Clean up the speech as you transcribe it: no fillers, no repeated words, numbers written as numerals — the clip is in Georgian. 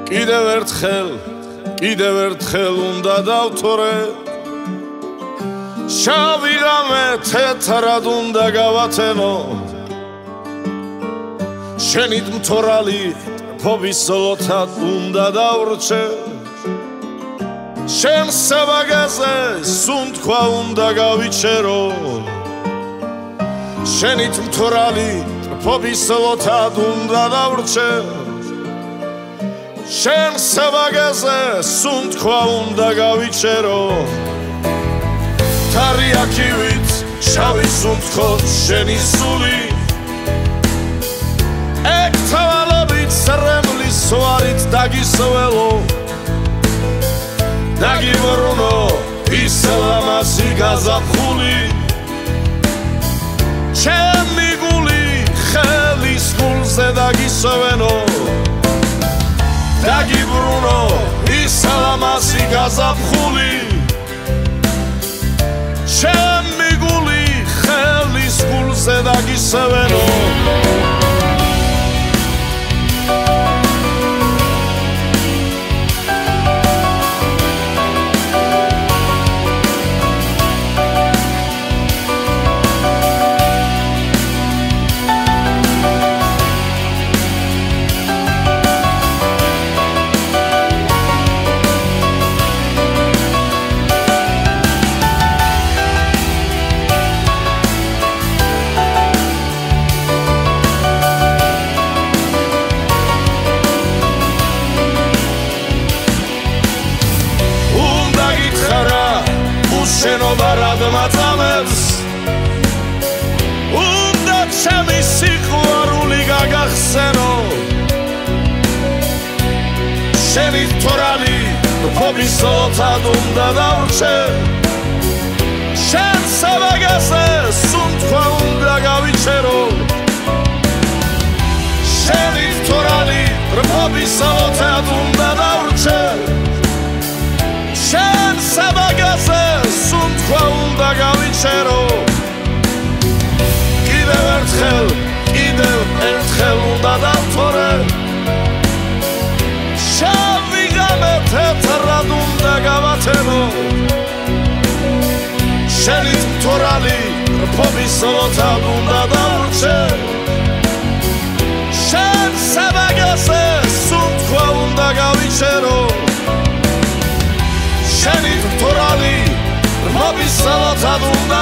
კიდევ ერთხელ უნდა დავთორე შავი ღამე თეთრად უნდა გავათენო შენით მთორალი ტრფობის ზოლოთად უნდა დავრჩე შენ საბაგაზე სუნთქვა უნდა გავიჩერო შენით მთორალი ტრფობის ზოლოთად უნდა დავრჩე შენ საბაგაზე სუნთქვა უნდა გავიჩერო თარიაქივით შავი სუნთქო შენი სული ეგ თვალობით სრემლის სვარით დაგისველო დაგიბრუნო ის ლამაზი გაზაფხული ჩემი გული ხელის გულზე დაგისვენო დაგიბრუნო ის ლამაზი გაზაფხული ჩემი გული ხელის გულზე დაგისვენო შენობა რადმაწამებს უნდა ჩემი სიყვარული გაგახსენო შენი თორალი ტრფობის ზოლოთად უნდა დავრჩე შენ საბაგაზე სუნთქვა უნდა გავიჩერო შენი თორალი ტრფობის ზოლოთად უნდა დავრჩე შენ საბაგაზე სუნთქვა უნდა გავიჩერო კიდევ ერთხელ უნდა დავთორე შავი ღამე თეთრად უნდა გავათენო შენით მთორალი ტრფობის ზოლოთად უნდა დავრჩე შენ საბაგაზე სუნთქვა უნდა გავიჩერო შენით მთორალი ტრფობის ზოლოთად უნდა